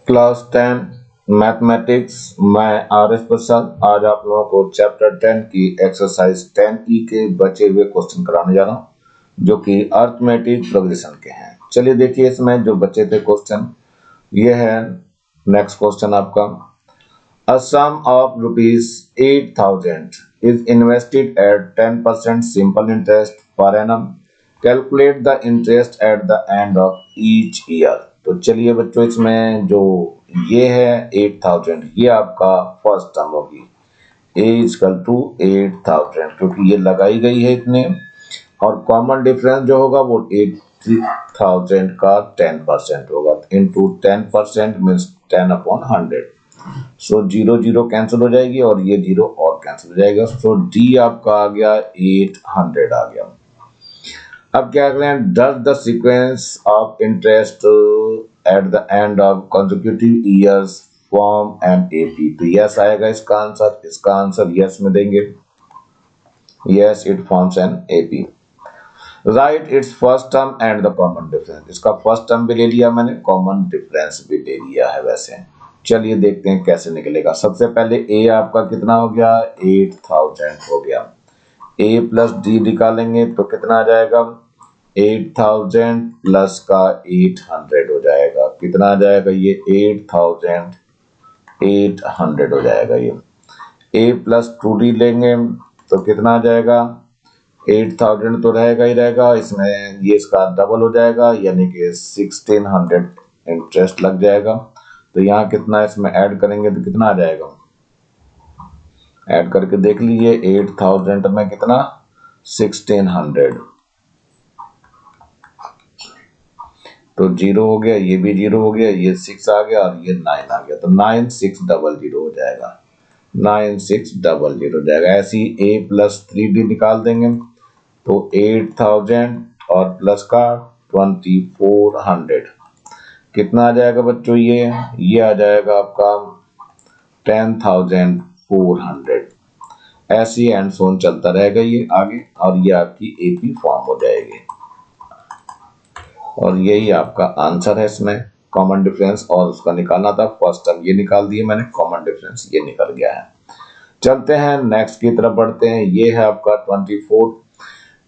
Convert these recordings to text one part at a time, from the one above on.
Class 10 mathematics. मैं RS. प्रसाद आज आप लोगों को चैप्टर 10 की एक्सरसाइज 10E के बचे हुए क्वेश्चन कराने जा रहा हूं जो कि अर्थमेटिक प्रोग्रेशन के हैं। चलिए देखिए इसमें जो बचे थे क्वेश्चन, ये है नेक्स्ट क्वेश्चन आपका। A sum of rupees 8,000 is invested at 10% simple interest per annum. Calculate the interest at the end of each year. तो चलिए बच्चों इसमें जो ये है 8,000, ये आपका फर्स्ट टर्म होगी। A इक्वल टू 8,000 क्योंकि ये लगाई गई है इतने, और कॉमन डिफरेंस जो होगा वो 8,000 का 10% होगा। Into 10% means 10/100। सो 0 0 कैंसिल हो जाएगी और ये 0 और कैंसिल हो जाएगा। सो डी आपका आ गया 800 आ गया। अब क्या करें, does the sequence of interest at the end of consecutive years form an AP. तो यस आएगा इसका आंसर, इसका आंसर यस में देंगे। Yes it forms an AP. Right it's first term and the common difference. इसका first term भी ले लिया मैंने, कॉमन डिफरेंस भी ले लिया है। वैसे चलिए देखते हैं कैसे निकलेगा। सबसे पहले ए आपका कितना हो गया, 8,000 हो गया। ए प्लस डी निकालेंगे तो कितना आ जाएगा, 8,000 प्लस का 800 हो जाएगा। कितना आ जाएगा ये 8,800 हो जाएगा। ये ए प्लस 2D लेंगे तो कितना आ जाएगा, 8,000 तो रहेगा ही रहेगा, इसमें ये इसका डबल हो जाएगा यानी कि 1,600 इंटरेस्ट लग जाएगा। तो यहाँ कितना इसमें ऐड करेंगे तो कितना आ जाएगा, ऐड करके देख लीजिए। 8,000 में कितना, 1,600, तो 0 हो गया, ये भी 0 हो गया, ये 6 आ गया और ये 9 आ गया। तो 9,600 हो जाएगा, 9,600 हो जाएगा। ऐसे ही ए प्लस 3D निकाल देंगे तो 8,000 और प्लस का 2,400 कितना आ जाएगा बच्चों, ये आ जाएगा आपका 10,400। ऐसे एंड सोन चलता रहेगा ये आगे, और ये आपकी एपी फॉर्म हो जाएगी। और यही आपका आंसर है इसमें कॉमन डिफरेंस, और उसका निकालना था फर्स्ट टर्म, ये निकाल दिए मैंने, कॉमन डिफरेंस ये निकल गया है। चलते हैं नेक्स्ट की तरफ बढ़ते हैं। ये है आपका 24।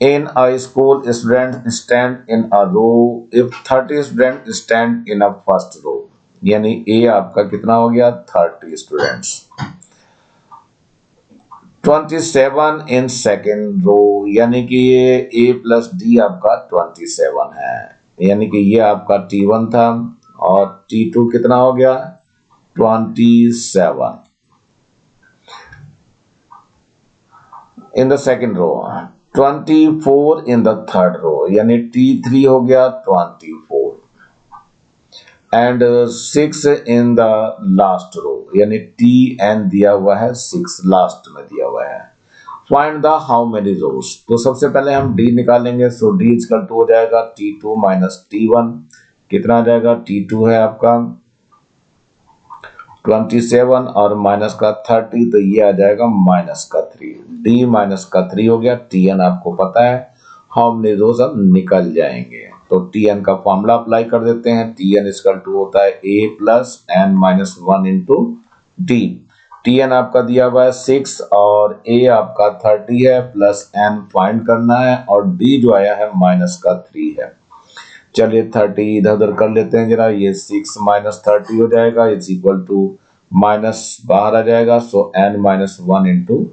In a school, students stand in a row if 30 students stand in a first row। यानी A आपका कितना हो गया, 30 स्टूडेंट्स। 27 in second row, यानी कि ये A प्लस D आपका 27 है, यानी कि ये आपका T1 था और T2 कितना हो गया, 27 in the second row। 24 in the third row, यानी T3 हो गया 24 and 6 in the last row, यानी TN दिया हुआ है 6 लास्ट में दिया हुआ है। फाइंड द हाउ मेनी रोज। तो सबसे पहले हम D निकालेंगे। सो D इक्वल टू हो जाएगा T2 माइनस T1। कितना आ जाएगा, T2 है आपका 27 और माइनस का 30, तो ये आ जाएगा माइनस का 3। D माइनस का 3 हो गया। TN आपको पता है, हाउ मेनी रोज अब निकल जाएंगे, तो TN का फॉर्मूला अप्लाई कर देते हैं। TN इक्वल टू होता है A plus N minus 1 into D। TN आपका दिया हुआ है 6 और A आपका 30 है, प्लस N फाइंड करना है, और D जो आया है माइनस का 3 है। चलिए 30 इधर उधर कर लेते हैं जरा। ये 6 माइनस 30 हो जाएगा, इज इक्वल टू माइनस बाहर आ जाएगा, सो N माइनस 1 इंटू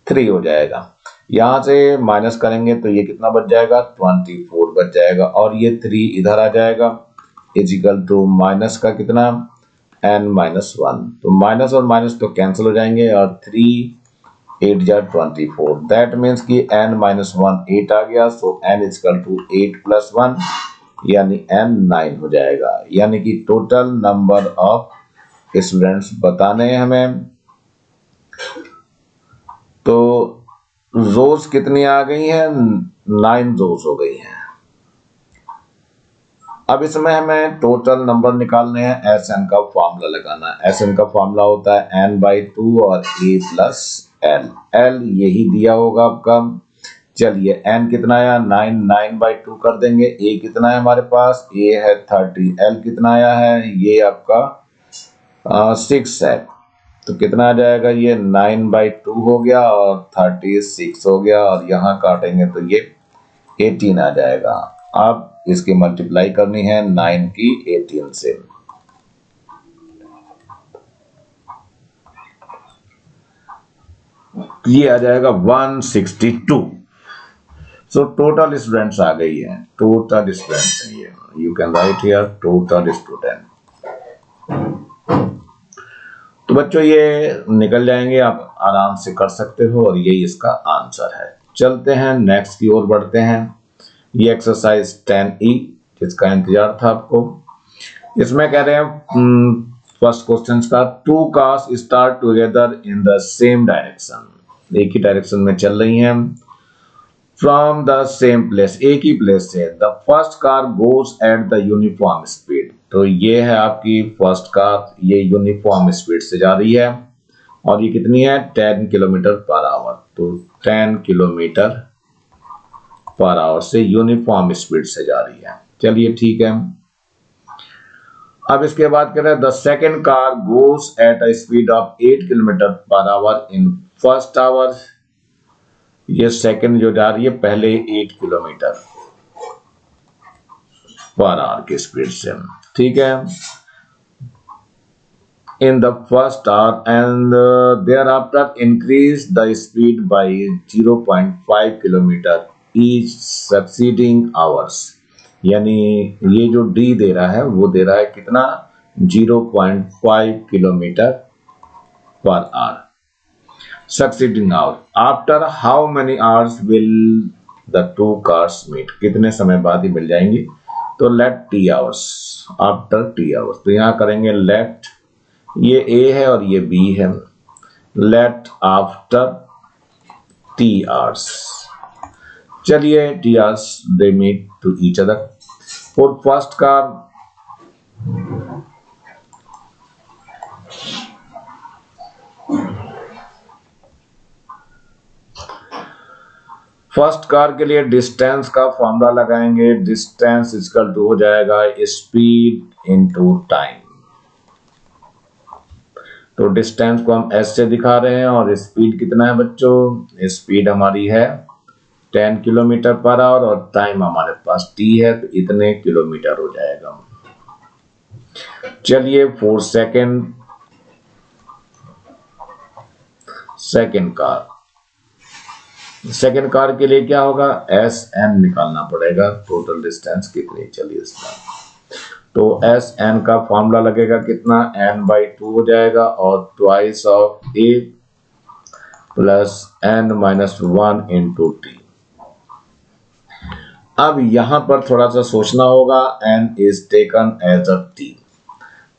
3 हो जाएगा। यहां से माइनस करेंगे तो ये कितना बच जाएगा, 24 बच जाएगा, और ये 3 इधर आ जाएगा, इज इक्वल टू माइनस का कितना, N माइनस 1। तो माइनस और माइनस तो कैंसिल हो जाएंगे, और 3 8 जा 24, दैट मीन्स कि N माइनस 1 8 आ गया। सो N इक्वल टू 8 प्लस 1 यानी N 9 हो जाएगा। यानी कि टोटल नंबर ऑफ स्टूडेंट्स बताने हैं हमें। तो रोज कितनी आ गई हैं, 9 रोज हो गई हैं। अब इसमें हमें टोटल नंबर निकालने हैं, SN का फॉर्मूला लगाना है। SN का फॉर्मूला होता है N/2 और A प्लस L। L यही दिया होगा आपका, चलिए n कितना आया 9, 9/2 कर देंगे। a कितना है हमारे पास, a है 30, l कितना आया है, ये आपका 6 है। तो कितना आ जाएगा, ये 9/2 हो गया और 36 हो गया, और यहाँ काटेंगे तो ये 18 आ जाएगा। अब इसकी मल्टीप्लाई करनी है 9 की 18 से। ये आ जाएगा 162। सो टोटल स्टूडेंट्स आ गई है, टोटल स्टूडेंट्स है ये। You can write here total student. तो बच्चों ये निकल जाएंगे, आप आराम से कर सकते हो, और यही इसका आंसर है। चलते हैं नेक्स्ट की ओर बढ़ते हैं। ये एक्सरसाइज 10E जिसका इंतजार था आपको। इसमें कह रहे हैं फर्स्ट क्वेश्चन का, two cars start together in the same direction, एक ही डायरेक्शन में चल रही हैं। फ्रॉम द सेम प्लेस, एक ही प्लेस से। The first car goes at the uniform speed. तो ये है आपकी फर्स्ट कार, ये यूनिफॉर्म स्पीड से जा रही है, और ये कितनी है 10 किलोमीटर पर आवर। तो 10 किलोमीटर पर आवर से यूनिफॉर्म स्पीड से जा रही है। चलिए ठीक है। अब इसके बाद कह रहे हैं the second car goes at a speed of 8 kilometre per hour in first hour. ये सेकंड जो जा रही है पहले 8 किलोमीटर पर आवर की स्पीड से, ठीक है, in the first hour, and thereafter increase the speed by 0.5 kilometre each succeeding hours. यानी ये जो डी दे रहा है वो दे रहा है कितना 0.5 kilometre per hour succeeding hour. After how many hours will the two cars meet? कितने समय बाद ही मिल जाएंगी? तो let t hours, after t hours। तो यहाँ करेंगे let, ये a है और ये b है, let after t hours। चलिए t hours they meet to each other। For first car, first car के लिए डिस्टेंस का फॉर्मूला लगाएंगे। डिस्टेंस इक्वल टू हो जाएगा स्पीड इनटू टाइम। तो डिस्टेंस को हम एस से दिखा रहे हैं, और स्पीड कितना है बच्चों, स्पीड हमारी है 10 किलोमीटर पर आवर, और टाइम हमारे पास टी है, तो इतने किलोमीटर हो जाएगा। चलिए 4 second, second car, second car के लिए क्या होगा, एस एन निकालना पड़ेगा, टोटल डिस्टेंस कितनी। चलिए इसमें तो एस एन का फॉर्मूला लगेगा कितना, n/2 हो जाएगा, और twice of A plus n-1 into T. अब यहां पर थोड़ा सा सोचना होगा, n is taken as a T,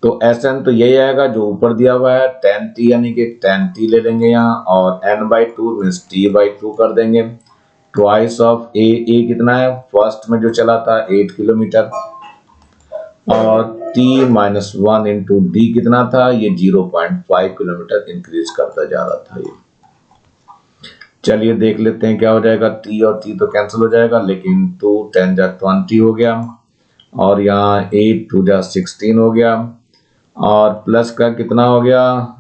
तो एस एन तो यही आएगा जो ऊपर दिया हुआ है 10t, यानी कि 10t ले लेंगे यहाँ, और n/2 मीन्स t/2 कर देंगे। ट्वाइस ऑफ ए, ए कितना है फर्स्ट में जो चला था 8 किलोमीटर, और t-1 इंटू डी कितना था, ये 0.5 किलोमीटर इंक्रीज करता जा रहा था ये। चलिए देख लेते हैं क्या हो जाएगा, t और t तो कैंसिल हो जाएगा, लेकिन 2 10 जा 20 हो गया, और यहाँ 8 2 जा 16 हो गया, और प्लस का कितना हो गया,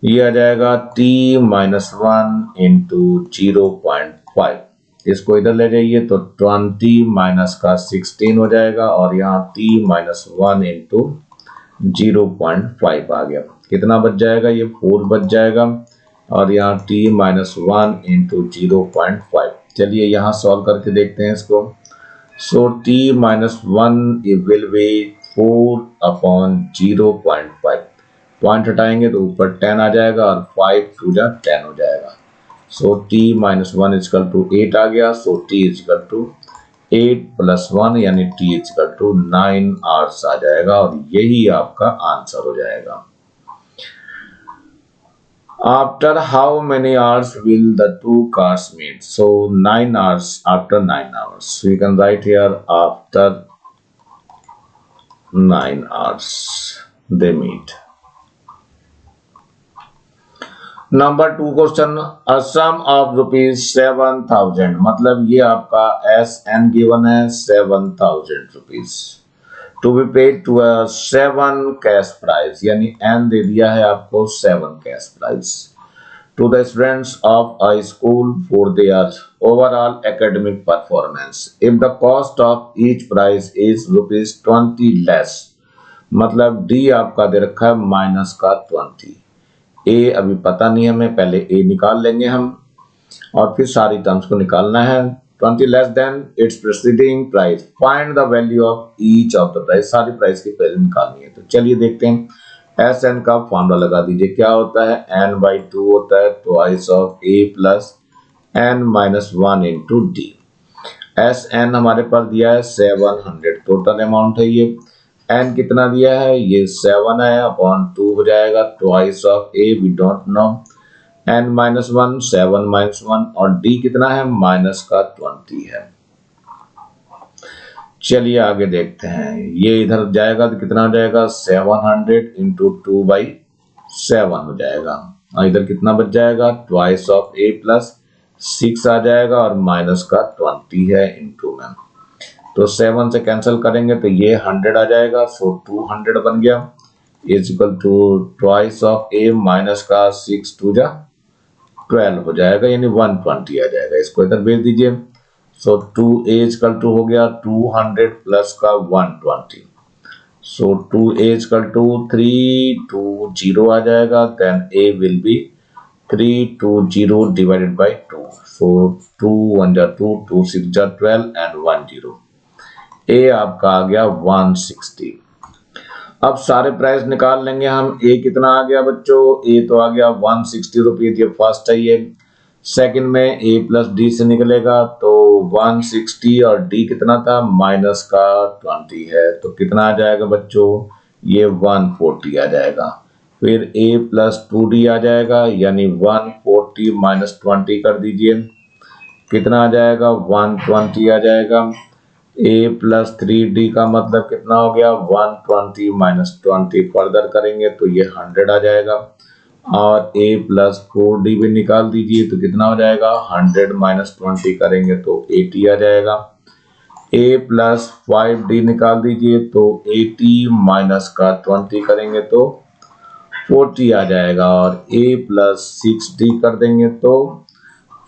ये आ जाएगा t-1 इंटू 0.5। इसको इधर ले जाइए तो 20 माइनस का 16 हो जाएगा, और यहाँ t-1 इंटू 0.5 आ गया। कितना बच जाएगा, ये 4 बच जाएगा, और यहाँ t-1 इंटू 0.5। चलिए यहाँ सॉल्व करके देखते हैं इसको। सो t-1 विल बी 4/0.5। पॉइंट हटाएंगे तो ऊपर 10 आ जाएगा, और 5 2 जा 10 हो जाएगा। सो t-1 इक्वल टू 8 आ गया। सो t इक्वल टू 8 प्लस 1 यानी t इक्वल टू 9 आवर्स आ जाएगा, और यही आपका आंसर हो जाएगा। After how many hours will the two cars meet? So 9 hours, after 9 hours. So you can write here after 9 hours they meet. Number 2 question, a sum of ₹7,000, मतलब ये आपका SN given है 7,000 rupees to be paid to a 7 cash prize, यानी N दे दिया है आपको 7 cash prize to the students of a school for their overall academic performance. If the cost of each prize is ₹20 less, मतलब D आपका दे रखा है minus का 20, A अभी पता नहीं हमें, पहले A निकाल लेंगे हम और फिर सारी टर्म्स को निकालना है। 20 less than it's preceding price, find the value of each of the price, सारी प्राइस की वैल्यू निकालनी है। तो चलिए देखते हैं, एस एन का फॉर्मूला लगा दीजिए, क्या होता है n/2 होता है twice of a plus n-1 into D. S N हमारे पास दिया है 700, टोटल अमाउंट है ये, n कितना दिया है ये 7 है, अपॉन 2 हो जाएगा twice of a, we don't know, n-1 7-1 और d कितना है माइनस का 20 है। चलिए आगे देखते हैं, ये इधर जाएगा तो कितना हो जाएगा 700 इंटू 2/7 हो जाएगा, और इधर कितना बच जाएगा ट्वाइस ऑफ a प्लस 6 आ जाएगा और माइनस का 20 है इंटू में, तो 7 से कैंसिल करेंगे तो ये 100 आ जाएगा, सो 200 बन गया is equal to twice of a minus का 6 2 जा 12 हो जाएगा, यानी 120 आ जाएगा। इसको इधर भेज दीजिए, सो 2a इक्वल टू हो गया 200 प्लस का 120, सो 2a इक्वल टू 320 आ जाएगा, then a will be 320 divided by 2, so 2 1 जा 2, 2 6 जा 12 एंड 1 0, a आपका आ गया 160। अब सारे प्राइस निकाल लेंगे हम, a कितना आ गया बच्चों, a तो आ गया 160 रुपीज, ये फर्स्ट है ये, सेकंड में a प्लस डी से निकलेगा तो 160 और d कितना था माइनस का 20 है, तो कितना आ जाएगा बच्चों ये 140 आ जाएगा, फिर a प्लस 2d आ जाएगा, यानी 140 माइनस 20 कर दीजिए, कितना आ जाएगा 120 आ जाएगा, a प्लस 3d का मतलब कितना हो गया 120 माइनस 20, फर्दर करेंगे तो ये 100 आ जाएगा, और a प्लस 4d भी निकाल दीजिए तो कितना हो जाएगा 100 माइनस 20 करेंगे तो 80 आ जाएगा, a प्लस 5d निकाल दीजिए तो 80 माइनस का 20 करेंगे तो 40 आ जाएगा, और a प्लस 6d कर देंगे तो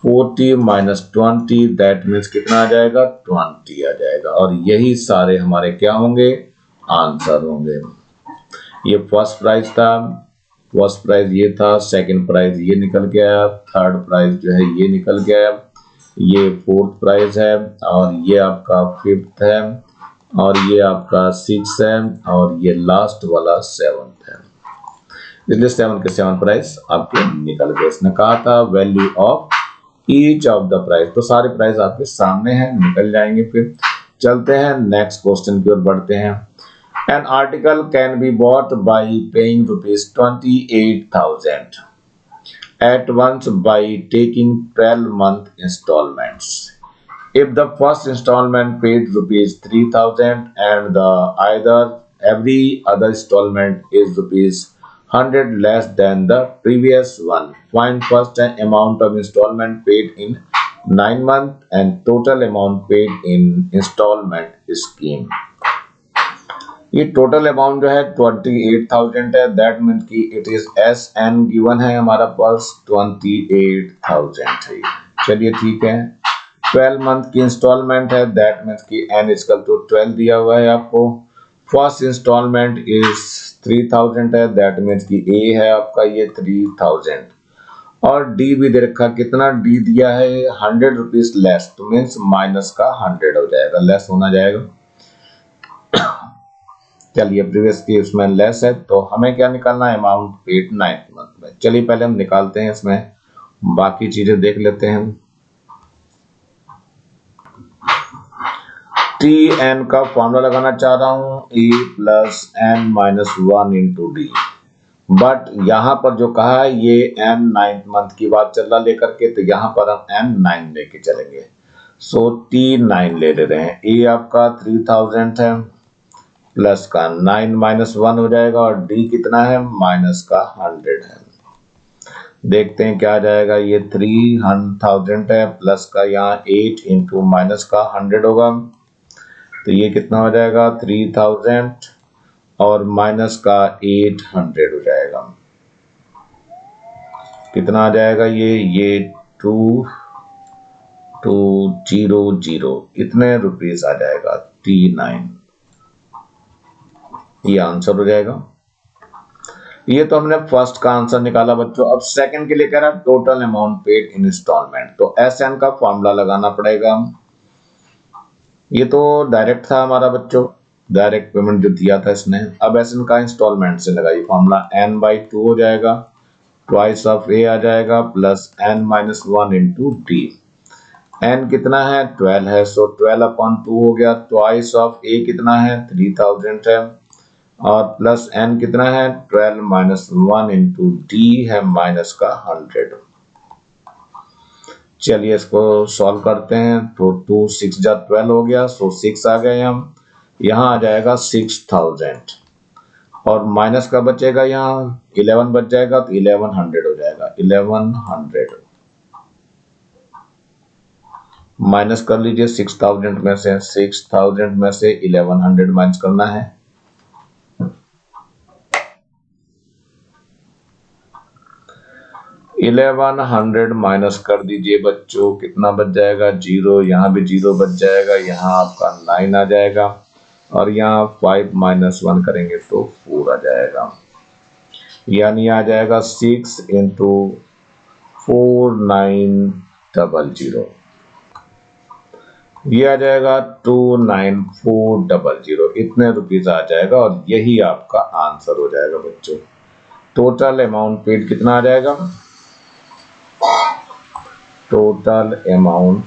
40 माइनस 20 दैट मीन्स कितना आ जाएगा 20 आ जाएगा, और यही सारे हमारे क्या होंगे आंसर होंगे। ये फर्स्ट प्राइज था, फर्स्ट प्राइज ये था, सेकंड प्राइज ये निकल के आया, थर्ड प्राइज जो है ये निकल के आया, ये फोर्थ प्राइज है, और ये आपका फिफ्थ है, और ये आपका सिक्स है, और ये लास्ट वाला सेवंथ है, इसलिए 7 के 7 प्राइस आपके निकल गए। इसने कहा था value of each of the price, तो सारे प्राइस आपके सामने हैं, निकल जाएंगे। फिर चलते हैं नेक्स्ट क्वेश्चन की ओर बढ़ते हैं। An article can be bought by paying ₹28,000 at once by taking 12-month installments. If the first installment paid ₹3,000 and the either every other installment is ₹100 less than the previous one, find first an amount of installment paid in 9 months and total amount paid in installment scheme. ये total amount जो है 28,000 है, that mean कि it is S N given है हमारा पास 28,000 है। चलिए ठीक है, 12 मंथ की इंस्टॉलमेंट है, दैट मीन कि एन इक्वल टू 12 दिया हुआ है आपको, फर्स्ट इंस्टॉलमेंट इज 3,000 है, दैट मीन कि ए है आपका ये 3,000, और डी भी दे रखा, कितना डी दिया है 100 रुपीज लेस, तो मीन्स माइनस का 100 हो जाएगा, लेस होना जाएगा। चलिए प्रीवियस की उसमें लेस है, तो हमें क्या निकालना है अमाउंट पेड 9th मंथ में। चलिए पहले हम निकालते हैं, इसमें बाकी चीजें देख लेते हैं। टी एन का फॉर्मूला लगाना चाह रहा हूं, A plus N minus 1 into D, but यहां पर जो कहा है ये एन 9th मंथ की बात चल रहा लेकर के, तो यहां पर हम एन 9 लेके चलेंगे, सो टी 9 ले रहे हैं। ए आपका 3,000 है, प्लस का 9 माइनस 1 हो जाएगा, और डी कितना है माइनस का 100 है, देखते हैं क्या आ जाएगा। ये 3,000 है, प्लस का यहाँ 8 इंटू माइनस का 100 होगा, तो ये कितना हो जाएगा 3,000 और माइनस का 800 हो जाएगा। कितना आ जाएगा ये 2200 इतने रुपीस आ जाएगा 39। ये आंसर हो जाएगा। ये तो हमने फर्स्ट का आंसर निकाला बच्चों। अब सेकंड के लिए कह रहा है total amount paid in installment, तो एसएन का फॉर्मूला लगाना पड़ेगा। ये तो डायरेक्ट था हमारा बच्चों, डायरेक्ट पेमेंट जो दिया था इसने। अब एसएन का इंस्टॉलमेंट से लगाइए फॉर्मूला, n/2 हो जाएगा, ट्वाइस ऑफ ए आ जाएगा, plus n-1 into D. n कितना है 12 है, सो 12/2 हो गया, ट्वाइस ऑफ ए कितना है 3,000 है, और प्लस n कितना है 12-1 इंटू डी है माइनस का 100। चलिए इसको सॉल्व करते हैं। तो 2 6 जा 12 हो गया, सो 6 आ गए हम, यहाँ आ जाएगा 6,000 और माइनस का बचेगा यहाँ 11 बच जाएगा, तो 1100 हो जाएगा। 1100 माइनस कर लीजिए 6,000 में से, 6,000 में से 1100 माइनस करना है। 1100 माइनस कर दीजिए बच्चों, कितना बच जाएगा 0, यहाँ भी 0 बच जाएगा, यहाँ आपका 9 आ जाएगा, और यहाँ 5-1 करेंगे तो 4 आ जाएगा, यानी आ जाएगा 6 इंटू 4900, ये आ जाएगा 29400, इतने रुपीज आ जाएगा, और यही आपका आंसर हो जाएगा बच्चों। टोटल अमाउंट पेड कितना आ जाएगा, total amount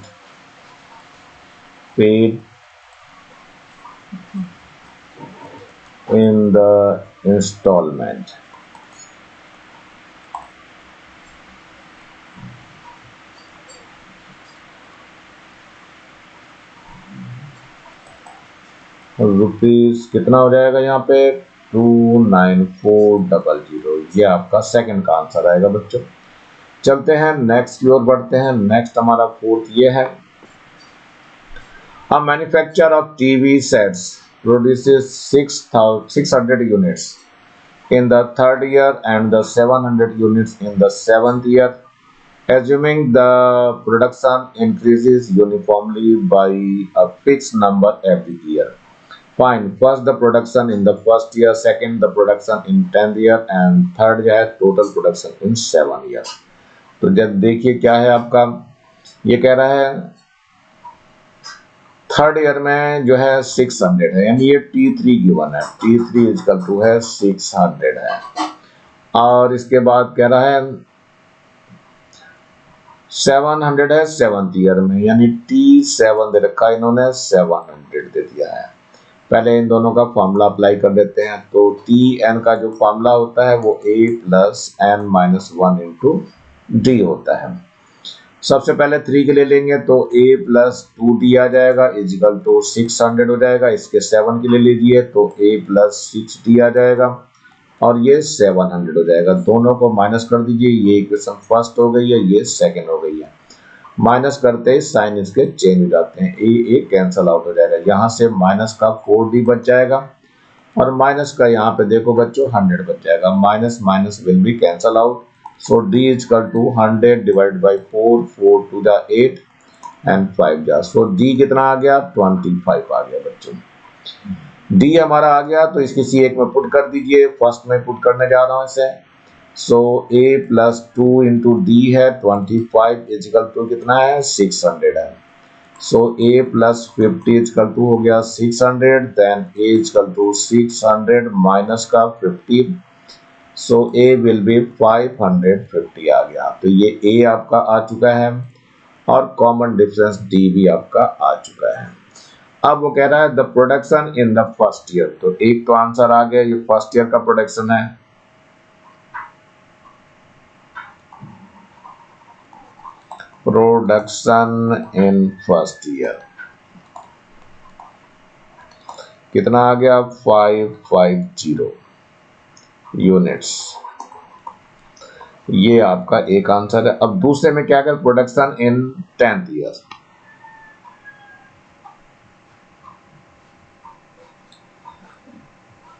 paid in the installment rupees कितना हो जाएगा यहाँ पे 29400। ये आपका सेकंड का आंसर आएगा बच्चों। चलते हैं नेक्स्ट की ओर बढ़ते हैं। नेक्स्ट हमारा फोर्थ ये है, a manufacturer of TV sets produces 600 units in the third year and the 700 units in the seventh year, assuming the production increases uniformly by a fixed number every year. Find first the production in the first year, second the production in 10th year, and third है total production in 7 years। तो जब देखिए क्या है आपका, ये कह रहा है थर्ड ईयर में जो है 600 है, यानी ये T3 गिवन है, T3 इक्वल टू है 600 है, और इसके बाद कह रहा है 700 है सेवंथ ईयर में, यानी T7 दे रखा है इन्होंने, 700 दे दिया है। पहले इन दोनों का फॉर्मूला अप्लाई कर देते हैं। तो Tn का जो फॉर्मूला होता है वो a plus n-1 into D होता है। सबसे पहले 3 के लिए लेंगे तो a प्लस 2d आ जाएगा इजिकल टू 600 हो जाएगा। इसके 7 के लिए लीजिए तो a प्लस 6d आ जाएगा और ये 700 हो जाएगा। दोनों को माइनस कर दीजिए, ये इक्वेशन फर्स्ट हो गई है, ये सेकंड हो गई है। माइनस करते ही साइन इसके चेंज हो जाते हैं, ए कैंसल आउट हो जाएगा। यहाँ से माइनस का 4d बच जाएगा और माइनस का यहाँ पे देखो बच्चों 100 बच जाएगा। Minus minus will be cancel out, so d equal to 100 divide by 4, 4 to the 8 and 5 जा, सो d कितना आ गया 25 आ गया बच्चों। d हमारा आ गया तो इसकी सी एक में पुट कर दीजिए, फर्स्ट में पुट करने जा रहा हूँ इसे। So a plus 2 into D है 25 इजिकल टू कितना है 600 है। So a plus 50 equal to हो गया 600, then a equal to 600 minus का 50, सो a विल बी 550 आ गया। तो ये a आपका आ चुका है और कॉमन डिफरेंस d भी आपका आ चुका है। अब वो कह रहा है the production in the first year, तो एक तो आंसर आ गया, ये फर्स्ट ईयर का प्रोडक्शन है। प्रोडक्शन इन फर्स्ट ईयर कितना आ गया 550 यूनिट्स। ये आपका एक आंसर है। अब दूसरे में क्या कर, प्रोडक्शन इन 10th ईयर।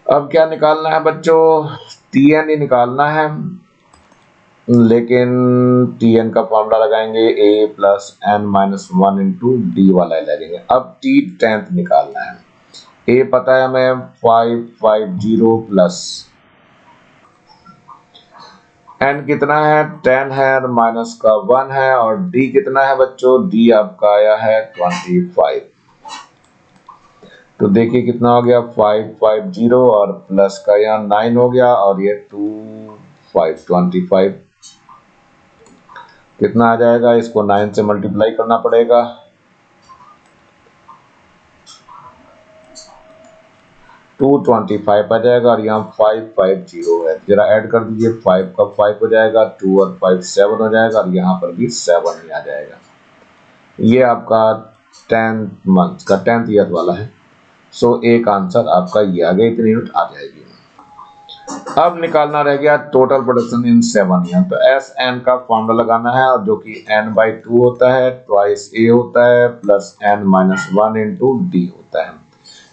अब क्या निकालना है बच्चों, टीएन ही निकालना है, लेकिन टीएन का फॉर्मूला लगाएंगे A plus N minus one into D वाला लगेंगे। अब टी 10th निकालना है। ए पता है हमें 550 प्लस एन कितना है 10 है और माइनस का 1 है, और डी कितना है बच्चों, डी आपका आया है 25। तो देखिए कितना हो गया 550 और प्लस का यहाँ 9 हो गया, और ये 25 कितना आ जाएगा, इसको 9 से मल्टीप्लाई करना पड़ेगा। 225 आ जाएगा, और यहाँ 550 है, जरा ऐड कर दीजिए, 5 का 5 हो जाएगा, 2 और 5 7 हो जाएगा, और यहाँ पर भी 7 ही आ जाएगा। ये आपका 10th मंथ का 10th ईयर वाला है। सो एक आंसर आपका ये आ गया, इतनी यूनिट आ जाएगी। अब निकालना रह गया टोटल प्रोडक्शन इन 7 ईयर। तो एस एन का फॉर्मूला लगाना है, और जो कि n/2 होता है, ट्वाइस ए होता है, प्लस n-1 इंटू डी होता है।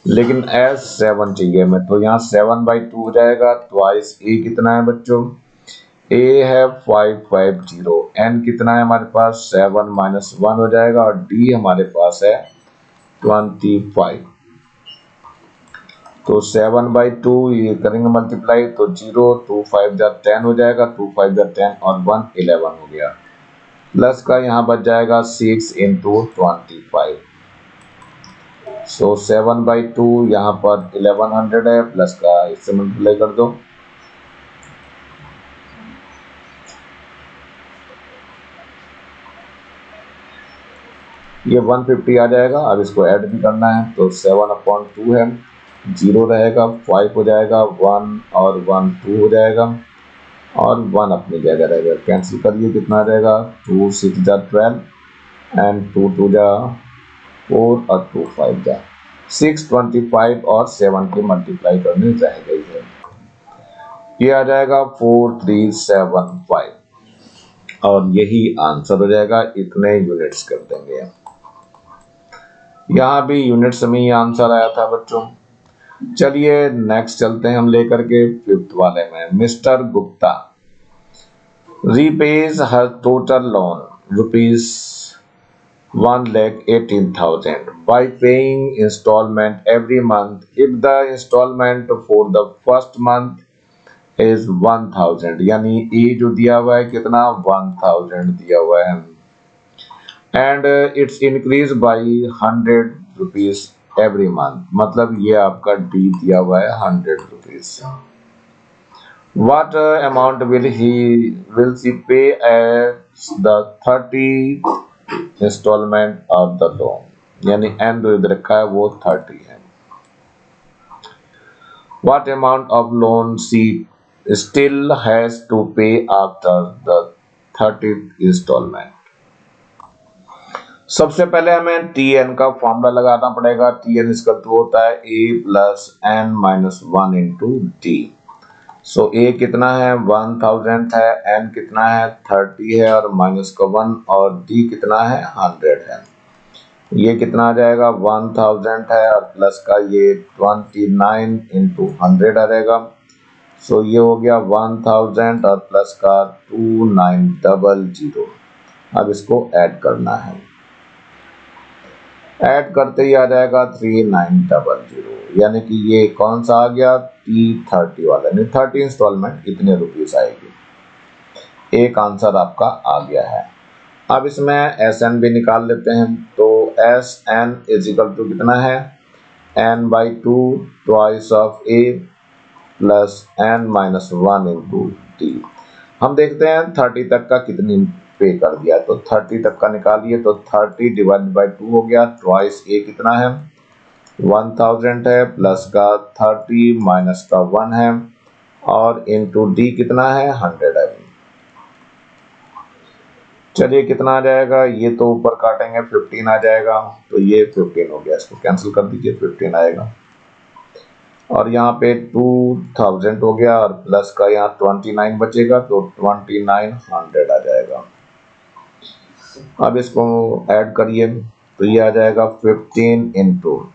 लेकिन S7 चाहिए हमें, तो यहाँ 7/2 हो जाएगा, ट्वाइस ए कितना है बच्चों, ए है 550, n कितना है हमारे पास 7-1 हो जाएगा, और डी हमारे पास है 25। तो 7/2 ये करेंगे मल्टीप्लाई, तो 0 2 5 जा 10 हो जाएगा, 2 5 जा 10 और 1 11 हो गया। प्लस का यहाँ बच जाएगा 6 इंटू 25। सो 7/2 यहाँ पर 1100 है, प्लस का इससे मल्टीप्लाई कर दो, ये 150 आ जाएगा। अब इसको ऐड भी करना है, तो 7/2 है, 0 रहेगा, 5 हो जाएगा, 1 और 1 2 हो जाएगा, और 1 अपनी जगह रहेगा। कैंसिल करिए, कितना आ जाएगा 2 6 जा 12 एंड 2 2 जा 4 और 2 5 जा 625, और 7 की मल्टीप्लाई करनी रह गई है। ये आ जाएगा 4375, और यही आंसर हो जाएगा। इतने यूनिट्स कर देंगे। यहाँ भी यूनिट्स में ही आंसर आया था बच्चों। चलिए नेक्स्ट चलते हैं हम लेकर के 5th वाले में। Mister Gupta repays her total loan rupees 1,18,000 by paying installment every month if the installment for the first month is 1,000, यानी ए जो दिया हुआ है कितना 1,000 दिया हुआ है, and it's increase by 100 rupees every month, मतलब ये आपका डी दिया हुआ है 100 rupees. What amount will she pay as the 30 installment of the loan, यानी एन जो इधर रखा है वो 30 है। What amount of loan she still has to pay after the 30th installment? सबसे पहले हमें टी एन का फॉर्मूला लगाना पड़ेगा। टी एन इसका तो होता है ए प्लस n-1 इंटू डी। सो ए कितना है 1000 है, एन कितना है 30 है, और माइनस का 1, और डी कितना है 100 है। ये कितना आ जाएगा 1000 है, और प्लस का ये 29 इंटू 100 आ जाएगा। सो ये हो गया 1000 और प्लस का 2900। अब इसको ऐड करना है, ऐड करते ही आ जाएगा 3900, यानी कि ये कौन सा आ गया T30 वाला, यानी 30 इंस्टॉलमेंट इतने रुपीस आएगी। एक आंसर आपका आ गया है। अब इसमें एस एन भी निकाल लेते हैं। तो S N is equal to कितना है n/2 twice of A plus n-1 into T. हम देखते हैं 30 तक का कितनी पे कर दिया, तो 30 तक का निकालिए, तो 30 डिवाइड बाई 2 हो गया, ट्वाइस ए कितना है 1000 है, प्लस का 30 माइनस का 1 है, और इंटू डी कितना है 100 है। चलिए कितना आ जाएगा, ये तो ऊपर काटेंगे 15 आ जाएगा, तो ये 15 हो गया, इसको कैंसिल कर दीजिए 15 आएगा। और यहाँ पे 2000 हो गया और प्लस का यहाँ 29 बचेगा तो 2900 आ जाएगा। अब इसको ऐड करिए तो ये आ जाएगा 15 इंटू,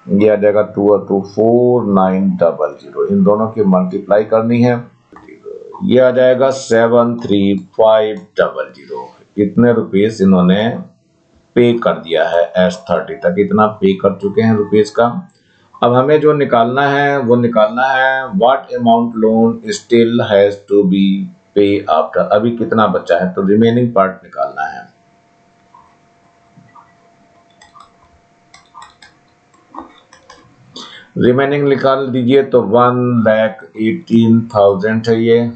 ये आ जाएगा 2 और 2 4900। इन दोनों की मल्टीप्लाई करनी है, ये आ जाएगा 73500। इतने रुपीस इन्होंने पे कर दिया है S30 तक, इतना पे कर चुके हैं रुपीस का। अब हमें जो निकालना है वो निकालना है what amount loan still has to be pay after. अभी कितना बचा है तो रिमेनिंग पार्ट निकालना है। रिमेनिंग निकाल दीजिए तो 1,18,000 है ये,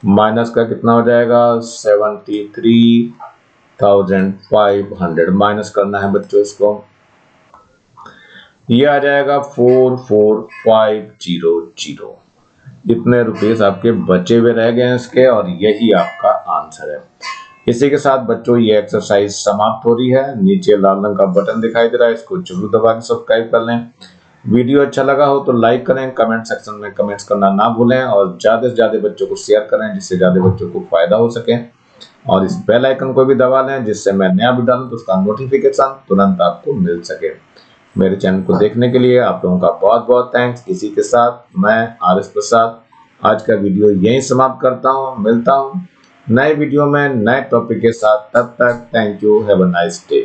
माइनस का कितना हो जाएगा 73,500। माइनस करना है बच्चों इसको, ये आ जाएगा 44,500। इतने रुपीस आपके बचे हुए रह गए हैं इसके, और यही आपका आंसर है। इसी के साथ बच्चों ये एक्सरसाइज समाप्त हो रही है। नीचे लाल रंग का बटन दिखाई दे रहा है, इसको जरूर दबा के सब्सक्राइब कर लें। वीडियो अच्छा लगा हो तो लाइक करें, कमेंट सेक्शन में कमेंट्स करना ना भूलें, और ज्यादा से ज्यादा बच्चों को शेयर करें जिससे ज्यादा बच्चों को फायदा हो सके। और इस बेल आइकन को भी दबा लें जिससे मैं नया वीडियो डालूं तो उसका नोटिफिकेशन तुरंत आपको मिल सके। मेरे चैनल को देखने के लिए आप लोगों का बहुत बहुत थैंक्स। इसी के साथ मैं RS प्रसाद आज का वीडियो यहीं समाप्त करता हूँ। मिलता हूँ नए वीडियो में नए टॉपिक के साथ, तब तक thank you, have a nice day.